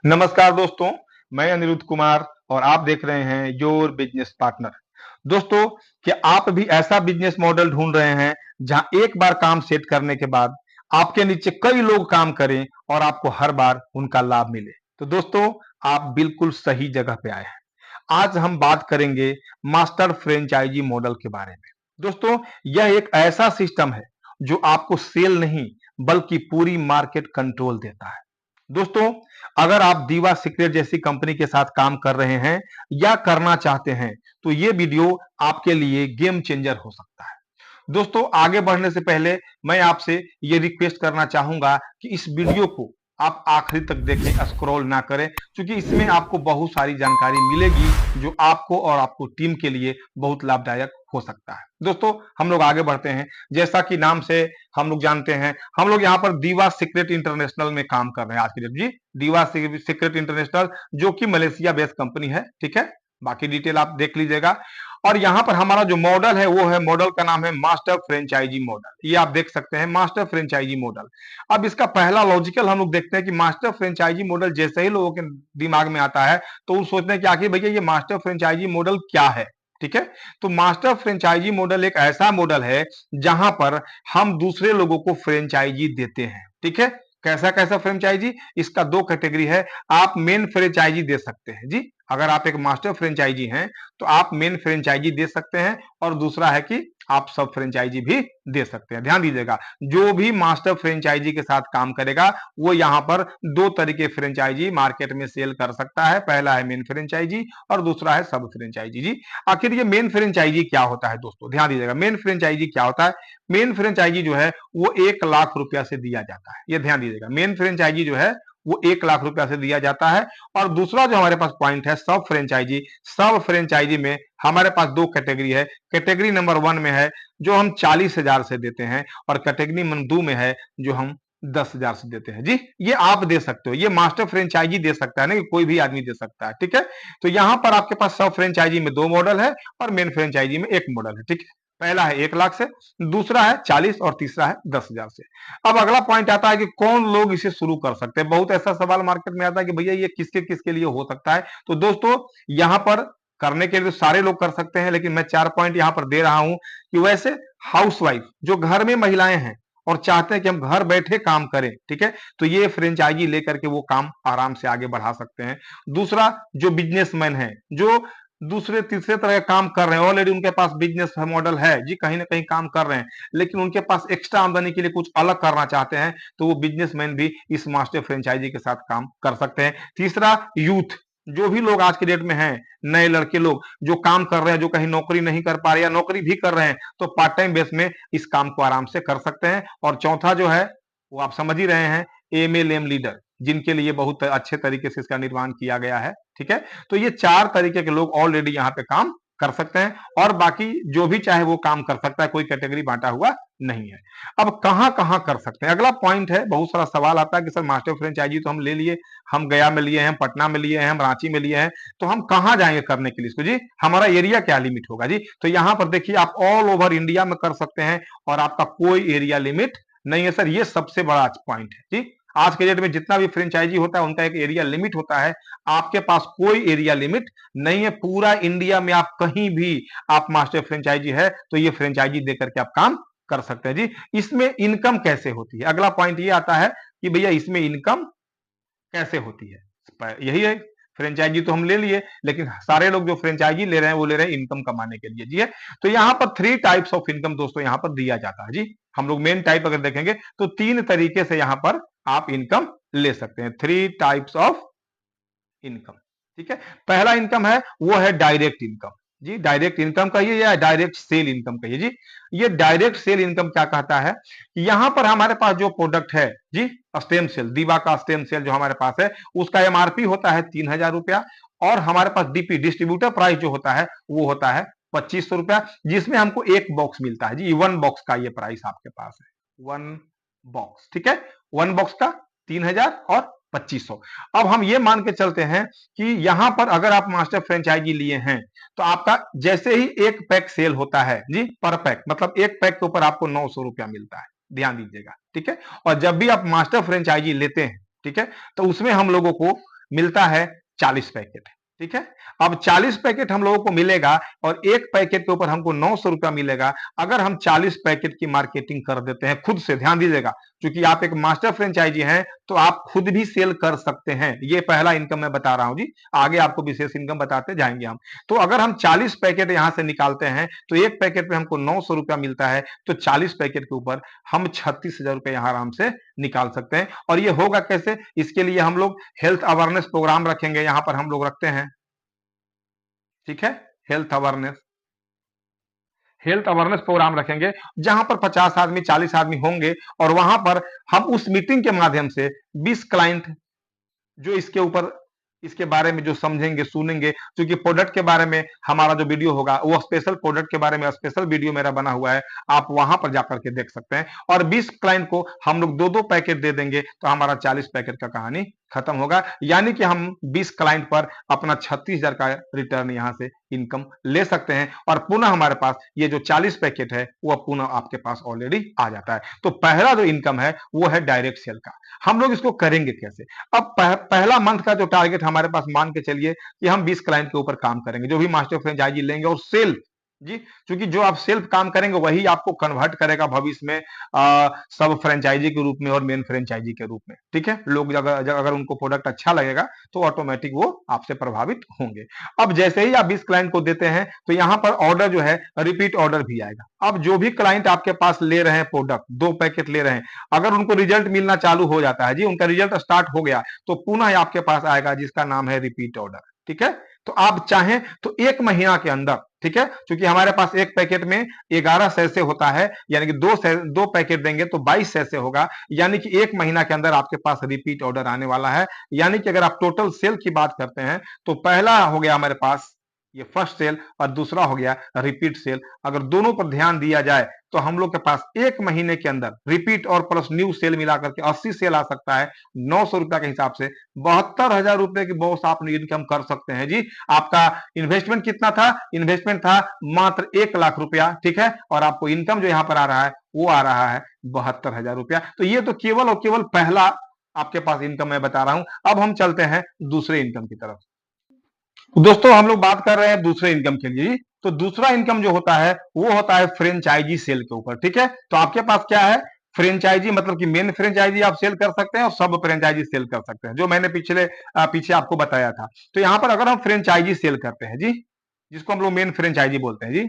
नमस्कार दोस्तों, मैं अनिरुद्ध कुमार और आप देख रहे हैं योर बिजनेस पार्टनर। दोस्तों, क्या आप भी ऐसा बिजनेस मॉडल ढूंढ रहे हैं जहां एक बार काम सेट करने के बाद आपके नीचे कई लोग काम करें और आपको हर बार उनका लाभ मिले? तो दोस्तों, आप बिल्कुल सही जगह पे आए हैं। आज हम बात करेंगे मास्टर फ्रेंचाइजी मॉडल के बारे में। दोस्तों, यह एक ऐसा सिस्टम है जो आपको सेल नहीं बल्कि पूरी मार्केट कंट्रोल देता है। दोस्तों, अगर आप दीवा सीक्रेट जैसी कंपनी के साथ काम कर रहे हैं या करना चाहते हैं, तो ये वीडियो आपके लिए गेम चेंजर हो सकता है। दोस्तों, आगे बढ़ने से पहले मैं आपसे ये रिक्वेस्ट करना चाहूंगा कि इस वीडियो को आप आखिरी तक देखें, स्क्रॉल ना करें, क्योंकि इसमें आपको बहुत सारी जानकारी मिलेगी जो आपको और आपको टीम के लिए बहुत लाभदायक हो सकता है। दोस्तों, हम लोग आगे बढ़ते हैं। जैसा कि नाम से हम लोग जानते हैं, हम लोग यहाँ पर दीवा सीक्रेट इंटरनेशनल में काम कर रहे हैं आज की डेट। जी, दीवा सीक्रेट इंटरनेशनल जो कि मलेशिया बेस्ड कंपनी है, ठीक है। बाकी डिटेल आप देख लीजिएगा। और यहाँ पर हमारा जो मॉडल है वो है, मॉडल का नाम है मास्टर फ्रेंचाइजी मॉडल। ये आप देख सकते हैं, मास्टर फ्रेंचाइजी मॉडल। अब इसका पहला लॉजिकल हम लोग देखते हैं कि मास्टर फ्रेंचाइजी मॉडल जैसे ही लोगों के दिमाग में आता है तो वो सोचते हैं कि आखिर भैया ये मास्टर फ्रेंचाइजी मॉडल क्या है, ठीक है। तो मास्टर फ्रेंचाइजी मॉडल एक ऐसा मॉडल है जहां पर हम दूसरे लोगों को फ्रेंचाइजी देते हैं, ठीक है। कैसा कैसा फ्रेंचाइजी? इसका दो कैटेगरी है। आप मेन फ्रेंचाइजी दे सकते हैं जी। अगर आप एक मास्टर फ्रेंचाइजी हैं तो आप मेन फ्रेंचाइजी दे सकते हैं, और दूसरा है कि आप सब फ्रेंचाइजी भी दे सकते हैं। ध्यान दीजिएगा, जो भी मास्टर फ्रेंचाइजी के साथ काम करेगा वो यहाँ पर दो तरीके फ्रेंचाइजी मार्केट में सेल कर सकता है। पहला है मेन फ्रेंचाइजी और दूसरा है सब फ्रेंचाइजी जी। आखिर ये मेन फ्रेंचाइजी क्या होता है दोस्तों? ध्यान दीजिएगा, मेन फ्रेंचाइजी क्या होता है। मेन फ्रेंचाइजी जो है वो 1 लाख रुपया से दिया जाता है। ये ध्यान दीजिएगा, मेन फ्रेंचाइजी जो है वो 1 लाख रुपया से दिया जाता है। और दूसरा जो हमारे पास पॉइंट है, सब फ्रेंचाइजी। सब फ्रेंचाइजी में हमारे पास दो कैटेगरी है। कैटेगरी नंबर 1 में है जो हम 40,000 से देते हैं, और कैटेगरी नंबर 2 में है जो हम 10,000 से देते हैं जी। ये आप दे सकते हो, ये मास्टर फ्रेंचाइजी दे सकता है ना, कोई भी आदमी दे सकता है, ठीक है। तो यहां पर आपके पास सब फ्रेंचाइजी में 2 मॉडल है और मेन फ्रेंचाइजी में 1 मॉडल है, ठीक है। पहला है 1 लाख से, दूसरा है 40 और तीसरा है 10,000 से। अब अगला पॉइंट आता है कि कौन लोग इसे शुरू कर सकते हैं। बहुत ऐसा सवाल मार्केट में आता है कि भैया ये किसके किसके लिए हो सकता है। तो दोस्तों, यहां पर करने के लिए तो सारे लोग कर सकते हैं, लेकिन मैं 4 पॉइंट यहां पर दे रहा हूं कि वैसे हाउसवाइफ जो घर में महिलाएं हैं और चाहते हैं कि हम घर बैठे काम करें, ठीक है, तो ये फ्रेंचाइजी लेकर के वो काम आराम से आगे बढ़ा सकते हैं। दूसरा, जो बिजनेसमैन है, जो दूसरे तीसरे तरह का काम कर रहे हैं, ऑलरेडी उनके पास बिजनेस मॉडल है जी, कहीं ना कहीं काम कर रहे हैं, लेकिन उनके पास एक्स्ट्रा आमदनी के लिए कुछ अलग करना चाहते हैं, तो वो बिजनेसमैन भी इस मास्टर फ्रेंचाइजी के साथ काम कर सकते हैं। तीसरा, यूथ, जो भी लोग आज के डेट में हैं, नए लड़के लोग जो काम कर रहे हैं, जो कहीं नौकरी नहीं कर पा रहे या नौकरी भी कर रहे हैं, तो पार्ट टाइम बेस में इस काम को आराम से कर सकते हैं। और चौथा जो है वो आप समझ ही रहे हैं, एमएलएम लीडर, जिनके लिए बहुत अच्छे तरीके से इसका निर्माण किया गया है, ठीक है। तो ये 4 तरीके के लोग ऑलरेडी यहाँ पे काम कर सकते हैं, और बाकी जो भी चाहे वो काम कर सकता है, कोई कैटेगरी बांटा हुआ नहीं है। अब कहां कहां कर सकते हैं, अगला पॉइंट है। बहुत सारा सवाल आता है कि सर मास्टर फ्रेंचाइजी तो हम ले लिए, हम गया में लिए हैं, पटना में लिए हैं, हम रांची में लिए हैं, तो हम कहां जाएंगे करने के लिए इसको जी? हमारा एरिया क्या लिमिट होगा जी? तो यहां पर देखिए, आप ऑल ओवर इंडिया में कर सकते हैं और आपका कोई एरिया लिमिट नहीं है। सर, ये सबसे बड़ा पॉइंट है जी। आज के डेट में जितना भी फ्रेंचाइजी होता है उनका एक एरिया लिमिट होता है। आपके पास कोई एरिया लिमिट नहीं है। पूरा इंडिया में आप कहीं भी आप मास्टर फ्रेंचाइजी है तो ये फ्रेंचाइजी देकर के आप काम कर सकते हैं जी। इसमें इनकम कैसे होती है, अगला पॉइंट ये आता है कि भैया इसमें इनकम कैसे होती है। यही है, फ्रेंचाइजी तो हम ले लिए, लेकिन सारे लोग जो फ्रेंचाइजी ले रहे हैं वो ले रहे हैं इनकम कमाने के लिए जी है। तो यहां पर 3 टाइप्स ऑफ इनकम दोस्तों यहां पर दिया जाता है जी। हम लोग मेन टाइप अगर देखेंगे तो 3 तरीके से यहां पर आप इनकम ले सकते हैं। 3 टाइप्स ऑफ इनकम, ठीक है। पहला इनकम है वो है डायरेक्ट इनकम जी। डायरेक्ट इनकम कहिए या डायरेक्ट सेल इनकम कहिए जी। ये डायरेक्ट सेल इनकम क्या कहता है, यहां पर हमारे पास जो प्रोडक्ट है जी, स्टेम सेल, दीवा का स्टेम सेल जो हमारे पास है, उसका एमआरपी होता है 3,000 रुपया, और हमारे पास डीपी डिस्ट्रीब्यूटर प्राइस जो होता है वो होता है 2,500 रुपया, जिसमें हमको एक बॉक्स मिलता है जी। 1 बॉक्स का ये प्राइस आपके पास है, 1 बॉक्स, ठीक है। 1 बॉक्स का 3,000 और 2,500। अब हम ये मान के चलते हैं कि यहां पर अगर आप मास्टर फ्रेंचाइजी लिए हैं तो आपका जैसे ही एक पैक सेल होता है जी, पर पैक मतलब एक पैक के ऊपर आपको 900 रुपया मिलता है। ध्यान दीजिएगा, ठीक है। और जब भी आप मास्टर फ्रेंचाइजी लेते हैं, ठीक है, तो उसमें हम लोगों को मिलता है 40 पैकेट। ठीक है, अब 40 पैकेट हम लोगों को मिलेगा और एक पैकेट के ऊपर हमको 900 रुपया मिलेगा। अगर हम 40 पैकेट की मार्केटिंग कर देते हैं खुद से, ध्यान दीजिएगा, क्योंकि आप एक मास्टर फ्रेंचाइजी हैं तो आप खुद भी सेल कर सकते हैं। ये पहला इनकम मैं बता रहा हूं जी, आगे आपको विशेष इनकम बताते जाएंगे हम। तो अगर हम 40 पैकेट यहां से निकालते हैं तो एक पैकेट पे हमको 900 रुपया मिलता है, तो 40 पैकेट के ऊपर हम 36,000 रुपया यहां आराम से निकाल सकते हैं। और ये होगा कैसे, इसके लिए हम लोग हेल्थ अवेयरनेस प्रोग्राम रखेंगे, यहां पर हम लोग रखते हैं। ठीक है, हेल्थ अवेयरनेस प्रोग्राम रखेंगे, जहां पर 50 आदमी 40 आदमी होंगे और वहां पर हम उस मीटिंग के माध्यम से 20 क्लाइंट जो इसके ऊपर, इसके बारे में जो समझेंगे सुनेंगे, क्योंकि प्रोडक्ट के बारे में हमारा जो वीडियो होगा वो स्पेशल प्रोडक्ट के बारे में स्पेशल वीडियो मेरा बना हुआ है, आप वहां पर जाकर के देख सकते हैं। और 20 क्लाइंट को हम लोग 2-2 पैकेट दे देंगे तो हमारा 40 पैकेट का कहानी खत्म होगा, यानी कि हम 20 क्लाइंट पर अपना 36,000 का रिटर्न यहां से इनकम ले सकते हैं और पुनः हमारे पास ये जो 40 पैकेट है वो पुनः आपके पास ऑलरेडी आ जाता है। तो पहला जो इनकम है वो है डायरेक्ट सेल का। हम लोग इसको करेंगे कैसे? अब पहला मंथ का जो टारगेट हमारे पास मान के चलिए कि हम 20 क्लाइंट के ऊपर काम करेंगे, जो भी मास्टर फ्रेंचाइजी लेंगे और सेल जी, क्योंकि जो आप सेल्फ काम करेंगे वही आपको कन्वर्ट करेगा भविष्य में सब फ्रेंचाइजी के रूप में और मेन फ्रेंचाइजी के रूप में। ठीक है, लोग अगर उनको प्रोडक्ट अच्छा लगेगा तो ऑटोमेटिक वो आपसे प्रभावित होंगे। अब जैसे ही आप 20 क्लाइंट को देते हैं तो यहां पर ऑर्डर जो है रिपीट ऑर्डर भी आएगा। अब जो भी क्लाइंट आपके पास ले रहे हैं प्रोडक्ट, 2 पैकेट ले रहे हैं, अगर उनको रिजल्ट मिलना चालू हो जाता है जी, उनका रिजल्ट स्टार्ट हो गया, तो पुनः आपके पास आएगा जिसका नाम है रिपीट ऑर्डर। ठीक है, तो आप चाहें तो 1 महीना के अंदर, ठीक है, क्योंकि हमारे पास एक पैकेट में 11 सैसे होता है, यानी कि 2 पैकेट देंगे तो 22 सैसे होगा, यानी कि 1 महीना के अंदर आपके पास रिपीट ऑर्डर आने वाला है। यानी कि अगर आप टोटल सेल की बात करते हैं तो पहला हो गया हमारे पास ये फर्स्ट सेल और दूसरा हो गया रिपीट सेल। अगर दोनों पर ध्यान दिया जाए तो हम लोग के पास 1 महीने के अंदर रिपीट और प्लस न्यू सेल मिलाकर के 80 सेल आ सकता है। 900 रुपया के हिसाब से 72,000 रुपए की बॉस आप इनकम कर सकते हैं जी। आपका इन्वेस्टमेंट कितना था? इन्वेस्टमेंट था मात्र 1 लाख रुपया। ठीक है, और आपको इनकम जो यहां पर आ रहा है वो आ रहा है 72,000 रुपया। तो ये तो केवल और केवल पहला आपके पास इनकम मैं बता रहा हूं। अब हम चलते हैं दूसरे इनकम की तरफ। दोस्तों हम लोग बात कर रहे हैं दूसरे इनकम के लिए। तो दूसरा इनकम जो होता है वो होता है फ्रेंचाइजी सेल के ऊपर। ठीक है, तो आपके पास क्या है? फ्रेंचाइजी मतलब कि मेन फ्रेंचाइजी आप सेल कर सकते हैं और सब फ्रेंचाइजी सेल कर सकते हैं, जो मैंने पीछे आपको बताया था। तो यहां पर अगर हम फ्रेंचाइजी सेल करते हैं जी, जिसको हम लोग मेन फ्रेंचाइजी बोलते हैं जी,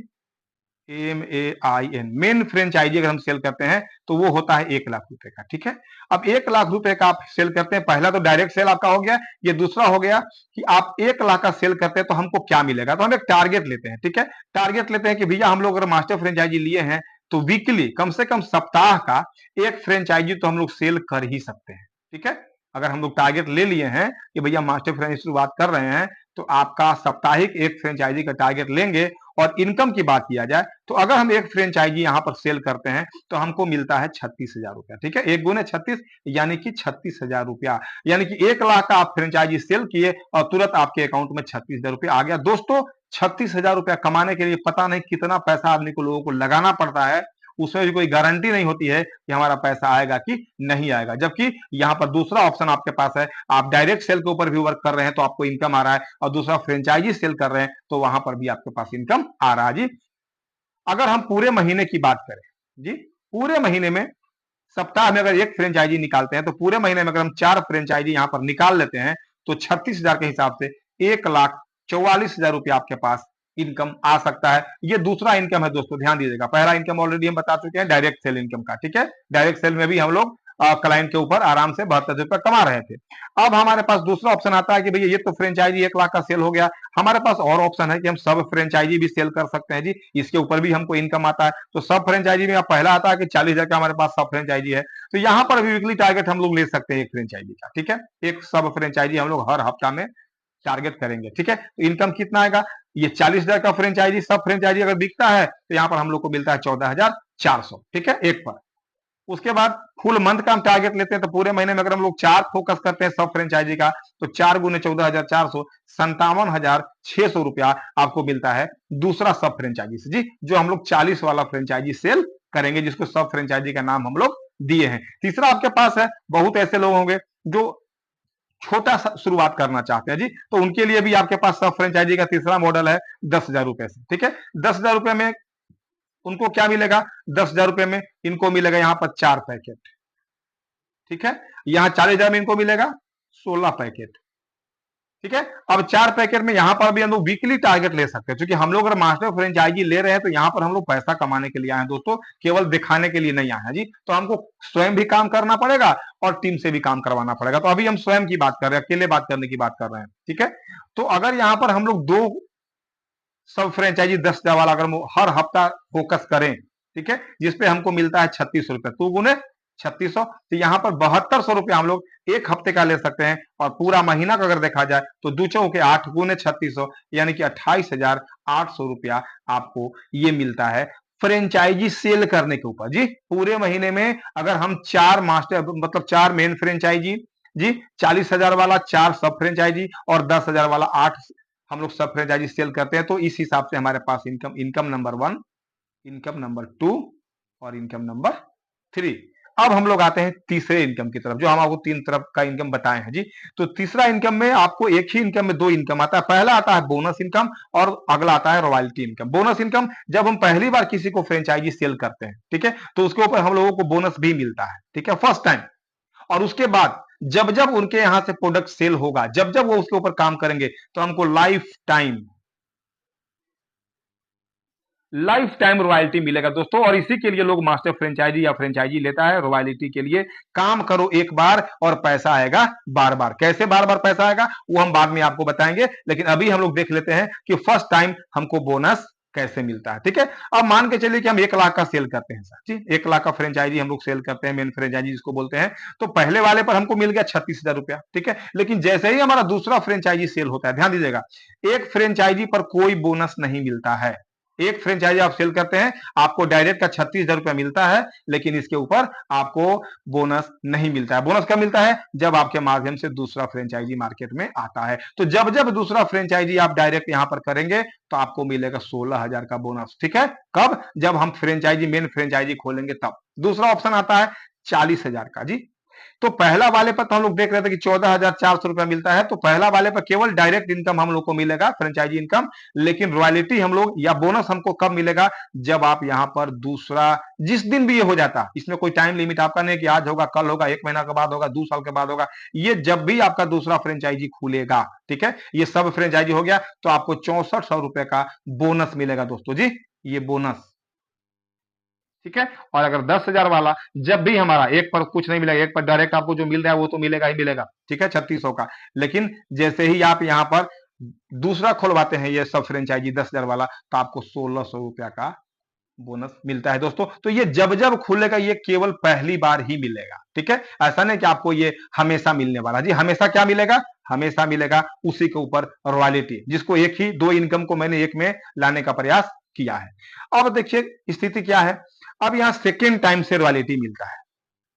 MAIN, मेन फ्रेंचाइजी अगर हम सेल करते हैं तो वो होता है 1 लाख रुपए का। ठीक है, अब 1 लाख रुपए का आप सेल करते हैं, पहला तो डायरेक्ट सेल आपका हो गया। ये दूसरा हो गया कि आप 1 लाख का सेल करते हैं तो हमको क्या मिलेगा? तो हम एक टारगेट लेते हैं। ठीक है, टारगेट लेते हैं कि भैया हम लोग अगर मास्टर फ्रेंचाइजी लिए हैं तो वीकली कम से कम सप्ताह का एक फ्रेंचाइजी तो हम लोग सेल कर ही सकते हैं। ठीक है, अगर हम लोग टारगेट ले लिए हैं कि भैया मास्टर फ्रेंचाइजी शुरुआत कर रहे हैं तो आपका साप्ताहिक एक फ्रेंचाइजी का टारगेट लेंगे। और इनकम की बात किया जाए तो अगर हम एक फ्रेंचाइजी यहां पर सेल करते हैं तो हमको मिलता है 36,000 रुपया। ठीक है, 1 गुने 36 यानी कि 36,000 रुपया, यानी कि 1 लाख का आप फ्रेंचाइजी सेल किए और तुरंत आपके अकाउंट में 36,000 रुपया आ गया। दोस्तों 36,000 रुपया कमाने के लिए पता नहीं कितना पैसा आदमी को, लोगों को लगाना पड़ता है, उसमें भी कोई गारंटी नहीं होती है कि हमारा पैसा आएगा कि नहीं आएगा। जबकि यहां पर दूसरा ऑप्शन आपके पास है, आप डायरेक्ट सेल के ऊपर भी वर्क कर रहे हैं तो आपको इनकम आ रहा है, और दूसरा फ्रेंचाइजी सेल कर रहे हैं तो वहां पर भी आपके पास इनकम आ रहा है जी। अगर हम पूरे महीने की बात करें जी, पूरे महीने में सप्ताह में अगर एक फ्रेंचाइजी निकालते हैं तो पूरे महीने में अगर हम 4 फ्रेंचाइजी यहां पर निकाल लेते हैं तो 36,000 के हिसाब से 1,44,000 रुपया आपके पास इनकम आ सकता है। ये दूसरा इनकम है दोस्तों, ध्यान दीजिएगा। पहला इनकम ऑलरेडी हम बता चुके हैं डायरेक्ट सेल इनकम का। ठीक है, डायरेक्ट सेल में भी हम लोग क्लाइंट के ऊपर आराम से 72 रुपए कमा रहे थे। अब हमारे पास दूसरा ऑप्शन आता है कि भैया ये तो फ्रेंचाइजी 1 लाख का सेल हो गया, हमारे पास और ऑप्शन है कि हम सब फ्रेंचाइजी भी सेल कर सकते हैं जी, इसके ऊपर भी हमको इनकम आता है। तो सब फ्रेंचाइजी में पहला आता है कि 40,000 का हमारे पास सब फ्रेंचाइजी है, तो यहां पर भी वीकली टारगेट हम लोग ले सकते हैं एक फ्रेंचाइजी का। ठीक है, एक सब फ्रेंचाइजी हम लोग हर हफ्ता में टारगेट करेंगे। ठीक है, तो इनकम कितना आएगा? ये 40,000 का फ्रेंचाइजी, सब फ्रेंचाइजी अगर बिकता है तो यहाँ पर हम लोग को मिलता है 14,400। ठीक है, एक पर। उसके बाद फुल मंथ का हम टारगेट लेते हैं तो पूरे महीने में अगर हम लोग 4 फोकस करते हैं सब फ्रेंचाइजी का तो 4 गुने 14,400, 57,600 रुपया आपको मिलता है दूसरा सब फ्रेंचाइजी से जी, जो हम लोग 40 वाला फ्रेंचाइजी सेल करेंगे, जिसको सब फ्रेंचाइजी का नाम हम लोग दिए हैं। तीसरा आपके पास है, बहुत ऐसे लोग होंगे जो छोटा शुरुआत करना चाहते हैं जी, तो उनके लिए भी आपके पास सब फ्रेंचाइजी का तीसरा मॉडल है 10,000 रुपए से। ठीक है, 10,000 रुपए में उनको क्या मिलेगा, 10,000 रुपए में इनको मिलेगा यहाँ पर 4 पैकेट। ठीक है, यहाँ 40,000 में इनको मिलेगा 16 पैकेट। ठीक है, अब 4 पैकेट में यहां पर भी हम लोग वीकली टारगेट ले सकते हैं, क्योंकि हम लोग अगर मास्टर फ्रेंचाइजी ले रहे हैं तो यहां पर हम लोग पैसा कमाने के लिए आए हैं दोस्तों, केवल दिखाने के लिए नहीं आए हैं जी। तो हमको स्वयं भी काम करना पड़ेगा और टीम से भी काम करवाना पड़ेगा। तो अभी हम स्वयं की बात कर रहे हैं, अकेले बात करने की बात कर रहे हैं। ठीक है, तो अगर यहां पर हम लोग दो सब फ्रेंचाइजी 10,000 वाला अगर हर हफ्ता फोकस करें, ठीक है, जिसपे हमको मिलता है 3600 रुपए, तो गुने 3600, तो यहाँ पर 7200 रुपया हम लोग एक हफ्ते का ले सकते हैं। और पूरा महीना का अगर देखा जाए तो 2 चौके 8 गुने 3600 यानी कि 28,800 रुपया आपको ये मिलता है फ्रेंचाइजी सेल करने के ऊपर जी। पूरे महीने में अगर हम 4 मास्टर मतलब 4 मेन फ्रेंचाइजी जी, 40,000 वाला 4 सब फ्रेंचाइजी और 10,000 वाला 8 हम लोग सब फ्रेंचाइजी सेल करते हैं, तो इस हिसाब से हमारे पास इनकम नंबर 1, इनकम नंबर 2 और इनकम नंबर 3। अब हम लोग आते हैं तीसरे इनकम की तरफ, जो हम आपको 3 तरफ का इनकम बताए हैं जी। तो तीसरा इनकम में आपको एक ही इनकम में 2 इनकम आता है। पहला आता है बोनस इनकम और अगला आता है रॉयल्टी इनकम। बोनस इनकम जब हम पहली बार किसी को फ्रेंचाइजी सेल करते हैं, ठीक है, तो उसके ऊपर हम लोगों को बोनस भी मिलता है, ठीक है, फर्स्ट टाइम। और उसके बाद जब जब उनके यहां से प्रोडक्ट सेल होगा, जब जब वो उसके ऊपर काम करेंगे, तो हमको लाइफ टाइम रॉयल्टी मिलेगा दोस्तों। और इसी के लिए लोग मास्टर फ्रेंचाइजी या फ्रेंचाइजी लेता है, रॉयल्टी के लिए। काम करो एक बार और पैसा आएगा बार बार। कैसे बार बार पैसा आएगा वो हम बाद में आपको बताएंगे, लेकिन अभी हम लोग देख लेते हैं कि फर्स्ट टाइम हमको बोनस कैसे मिलता है। ठीक है, अब मान के चलिए कि हम 1 लाख का सेल करते हैं सर जी, 1 लाख का फ्रेंचाइजी हम लोग सेल करते हैं, मेन फ्रेंचाइजी जिसको बोलते हैं। तो पहले वाले पर हमको मिल गया 36,000 रुपया, ठीक है। लेकिन जैसे ही हमारा दूसरा फ्रेंचाइजी सेल होता है, ध्यान दीजिएगा, एक फ्रेंचाइजी पर कोई बोनस नहीं मिलता है। एक फ्रेंचाइजी आप सेल करते हैं, आपको डायरेक्ट का 36,000 रुपया मिलता है, लेकिन इसके ऊपर आपको बोनस नहीं मिलता है। बोनस कब मिलता है, जब आपके माध्यम से दूसरा फ्रेंचाइजी मार्केट में आता है। तो जब जब दूसरा फ्रेंचाइजी आप डायरेक्ट यहां पर करेंगे तो आपको मिलेगा 16,000 का बोनस। ठीक है, कब, जब हम फ्रेंचाइजी मेन फ्रेंचाइजी खोलेंगे तब। दूसरा ऑप्शन आता है 40,000 का जी। तो पहला वाले पर तो हम लोग देख रहे थे कि 14,400 रुपया मिलता है, तो पहला वाले पर केवल डायरेक्ट इनकम हम लोग को मिलेगा, फ्रेंचाइजी इनकम। लेकिन रॉयल्टी हम लोग या बोनस हमको कब मिलेगा, जब आप यहां पर दूसरा, जिस दिन भी ये हो जाता, इसमें कोई टाइम लिमिट आपका नहीं कि आज होगा, कल होगा, 1 महीना के बाद होगा, 2 साल के बाद होगा। ये जब भी आपका दूसरा फ्रेंचाइजी खुलेगा, ठीक है, ये सब फ्रेंचाइजी हो गया, तो आपको 6400 रुपए का बोनस मिलेगा दोस्तों जी, ये बोनस। ठीक है, और अगर 10,000 वाला जब भी हमारा एक पर कुछ नहीं मिलेगा, एक पर डायरेक्ट आपको जो मिल रहा है वो तो मिलेगा ही मिलेगा, ठीक है, 3600 का। लेकिन जैसे ही आप यहां पर दूसरा खुलवाते हैं ये सब फ्रेंचाइजी 10,000 वाला, तो आपको 1600 रुपया का बोनस मिलता है दोस्तों। तो ये जब जब खुलेगा, ये केवल पहली बार ही मिलेगा। ठीक है, ऐसा नहीं कि आपको ये हमेशा मिलने वाला जी। हमेशा क्या मिलेगा, हमेशा मिलेगा उसी के ऊपर रॉयल्टी, जिसको एक ही दो इनकम को मैंने एक में लाने का प्रयास किया है। अब देखिए स्थिति क्या है, अब यहां सेकेंड टाइम से रॉयल्टी मिलता है।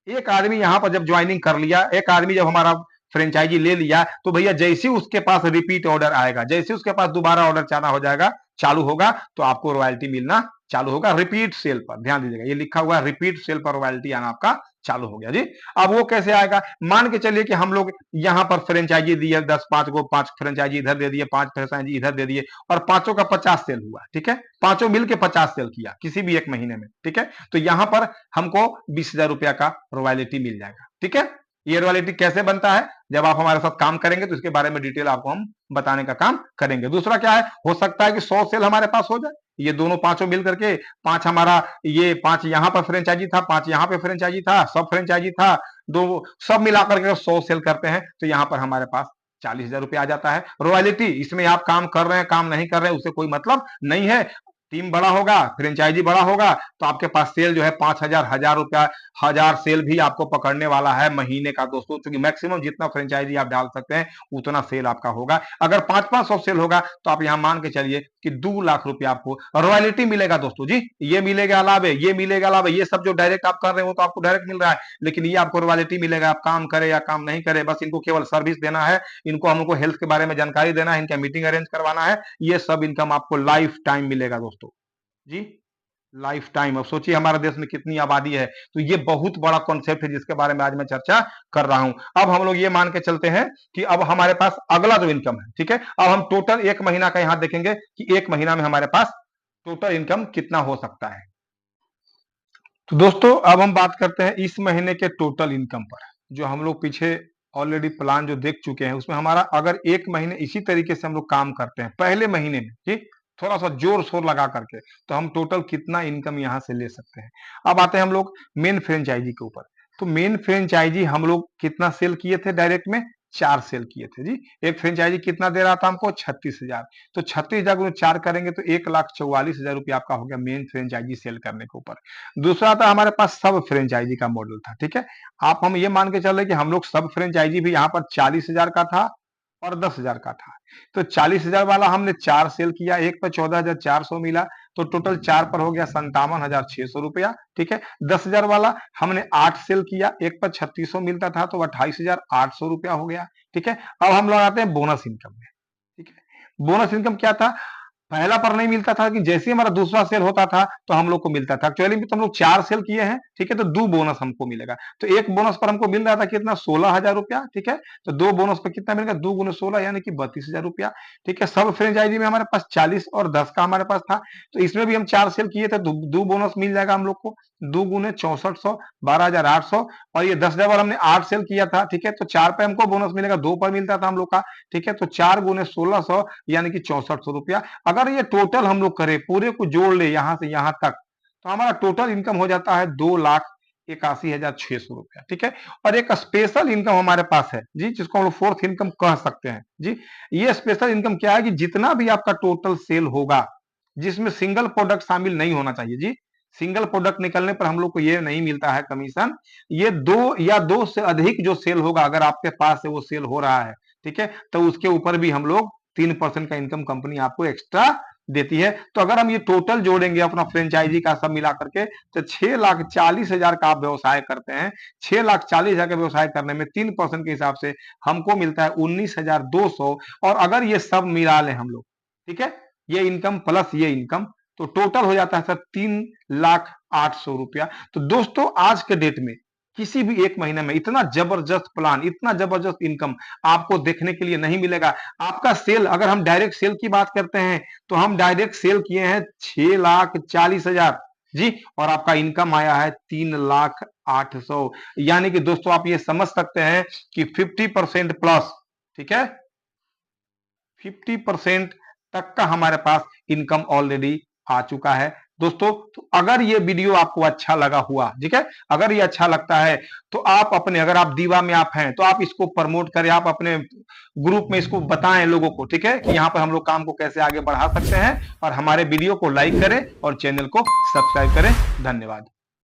एक आदमी यहां पर जब ज्वाइनिंग कर लिया, एक आदमी जब हमारा फ्रेंचाइजी ले लिया, तो भैया जैसे ही उसके पास रिपीट ऑर्डर आएगा, जैसे उसके पास दोबारा ऑर्डर चाना हो जाएगा, चालू होगा, तो आपको रॉयल्टी मिलना चालू होगा रिपीट सेल पर। ध्यान दीजिएगा, ये लिखा हुआ है रिपीट सेल पर रॉयल्टी आना आपका चालू हो गया जी। अब वो कैसे आएगा, मान के चलिए कि हम लोग यहां पर फ्रेंचाइजी दिए 10, 5 को, 5 फ्रेंचाइजी इधर दे दिए, 5 फ्रेंचाइजी इधर दे दिए, और पांचों का 50 सेल हुआ। ठीक है, पांचों मिलके 50 सेल किया किसी भी एक महीने में। ठीक है, तो यहां पर हमको 20,000 रुपया का रॉयल्टी मिल जाएगा। ठीक है, ये रॉयल्टी कैसे बनता है, जब आप हमारे साथ काम करेंगे तो इसके बारे में डिटेल आपको हम बताने का काम करेंगे। दूसरा क्या है, हो सकता है कि 100 सेल हमारे पास हो जाए, ये दोनों पांचों मिल करके, 5 हमारा, ये 5 यहां पर फ्रेंचाइजी था, 5 यहां पे फ्रेंचाइजी था, सब फ्रेंचाइजी था, दो सब मिलाकर के 100 सेल करते हैं, तो यहां पर हमारे पास 40,000 रुपया आ जाता है रॉयल्टी। इसमें आप काम कर रहे हैं, काम नहीं कर रहे हैं, उससे कोई मतलब नहीं है। टीम बड़ा होगा, फ्रेंचाइजी बड़ा होगा, तो आपके पास सेल जो है 5,000, 1,000 रुपया, 1,000 सेल भी आपको पकड़ने वाला है महीने का दोस्तों। क्योंकि मैक्सिमम जितना फ्रेंचाइजी आप डाल सकते हैं उतना सेल आपका होगा। अगर 500-500 सेल होगा तो आप यहां मान के चलिए कि 2 लाख रुपया आपको रॉयल्टी मिलेगा दोस्तों जी। ये मिलेगा अलावे, ये मिलेगा अलावे, ये सब जो डायरेक्ट आप कर रहे हो तो आपको डायरेक्ट मिल रहा है, लेकिन ये आपको रॉयल्टी मिलेगा। आप काम करें या काम नहीं करें, बस इनको केवल सर्विस देना है, इनको हमको हेल्थ के बारे में जानकारी देना है, इनका मीटिंग अरेंज करवाना है, ये सब इनकम आपको लाइफ टाइम मिलेगा दोस्तों जी, लाइफ टाइम। अब सोचिए हमारे देश में कितनी आबादी है, तो ये बहुत बड़ा कॉन्सेप्ट है जिसके बारे में आज मैं चर्चा कर रहा हूं। अब हम लोग ये मान के चलते हैं कि अब हमारे पास अगला जो इनकम है, ठीक है, अब हम टोटल एक महीना का यहां देखेंगे कि एक महीना में हमारे पास टोटल इनकम कितना हो सकता है। तो दोस्तों अब हम बात करते हैं इस महीने के टोटल इनकम पर। जो हम लोग पीछे ऑलरेडी प्लान जो देख चुके हैं उसमें हमारा अगर एक महीने इसी तरीके से हम लोग काम करते हैं पहले महीने में, ठीक, थोड़ा सा जोर शोर लगा करके, तो हम टोटल कितना इनकम यहां से ले सकते हैं। अब आते हैं हम लोग मेन फ्रेंचाइजी के ऊपर। तो मेन फ्रेंचाइजी हम लोग कितना सेल किए थे डायरेक्ट में, 4 सेल किए थे जी। एक फ्रेंचाइजी कितना दे रहा था हमको, 36,000। तो 36,000 को 4 करेंगे तो 1,44,000 रुपया आपका हो गया मेन फ्रेंचाइजी सेल करने के ऊपर। दूसरा था हमारे पास सब फ्रेंचाइजी का मॉडल था, ठीक है। आप हम ये मान के चल रहे कि हम लोग सब फ्रेंचाइजी भी यहाँ पर 40,000 का था और 10,000 का था। तो 40,000 वाला हमने 4 सेल किया, एक पर 14,400 मिला, तो टोटल 4 पर हो गया 57,600 रुपया, ठीक है। 10,000 वाला हमने 8 सेल किया, एक पर 3600 मिलता था तो 28,800 रुपया हो गया, ठीक है। अब हम लोग आते हैं बोनस इनकम में, ठीक है। बोनस इनकम क्या था, पहला पर नहीं मिलता था कि जैसे ही हमारा दूसरा सेल होता था तो हम लोग को मिलता था। एक्चुअली में तो हम लोग 4 सेल किए हैं, ठीक है, तो 2 बोनस हमको मिलेगा। तो एक बोनस पर हमको मिल रहा था कितना, 16,000 रुपया, ठीक है। तो 2 बोनस पर कितना मिलेगा, 2 गुने 16 यानी कि 32,000 रुपया, ठीक है। सब फ्रेंचाइजी में हमारे पास 40 और 10 का हमारे पास था, तो इसमें भी हम 4 सेल किए थे, 2 बोनस मिल जाएगा हम लोग को, 2 गुने 6400, 12,800। और ये 10,000 वाला हमने 8 सेल किया था, ठीक है, तो 4 पे हमको बोनस मिलेगा, 2 पर मिलता था हम लोग का, ठीक है। तो 4 गुने 1600 यानी कि 6400 रुपया। अगर ये टोटल हम लोग करें, पूरे को जोड़ ले यहां से यहां तक, तो हमारा टोटल इनकम हो जाता है 2,81,600 रुपया, ठीक है। और एक स्पेशल इनकम हमारे पास है जी, जिसको हम लोग फोर्थ इनकम कह सकते हैं जी। ये स्पेशल इनकम क्या है कि जितना भी आपका टोटल सेल होगा, जिसमें सिंगल प्रोडक्ट शामिल नहीं होना चाहिए जी। सिंगल प्रोडक्ट निकलने पर हम लोग को ये नहीं मिलता है कमीशन। ये 2 या 2 से अधिक जो सेल होगा, अगर आपके पास से वो सेल हो रहा है, ठीक है, तो उसके ऊपर भी हम लोग 3% का इनकम कंपनी आपको एक्स्ट्रा देती है। तो अगर हम ये टोटल जोड़ेंगे अपना फ्रेंचाइजी का सब मिला करके, तो 6,40,000 का आप व्यवसाय करते हैं, 6,40,000 का व्यवसाय करने में 3% के हिसाब से हमको मिलता है 19,200। और अगर ये सब मिला लें हम लोग, ठीक है, ये इनकम प्लस ये इनकम, तो टोटल हो जाता है सर 3,08,000 रुपया। तो दोस्तों आज के डेट में किसी भी एक महीने में इतना जबरदस्त प्लान, इतना जबरदस्त इनकम आपको देखने के लिए नहीं मिलेगा। आपका सेल, अगर हम डायरेक्ट सेल की बात करते हैं, तो हम डायरेक्ट सेल किए हैं 6,40,000 जी, और आपका इनकम आया है 3,08,000। यानी कि दोस्तों आप ये समझ सकते हैं कि 50% प्लस, ठीक है, 50% तक का हमारे पास इनकम ऑलरेडी आ चुका है दोस्तों। तो अगर ये वीडियो आपको अच्छा लगा हुआ, ठीक है, अगर ये अच्छा लगता है तो आप अपने, अगर आप दीवा में आप हैं तो आप इसको प्रमोट करें, आप अपने ग्रुप में इसको बताएं लोगों को, ठीक है, कि यहाँ पर हम लोग काम को कैसे आगे बढ़ा सकते हैं। और हमारे वीडियो को लाइक करें और चैनल को सब्सक्राइब करें। धन्यवाद।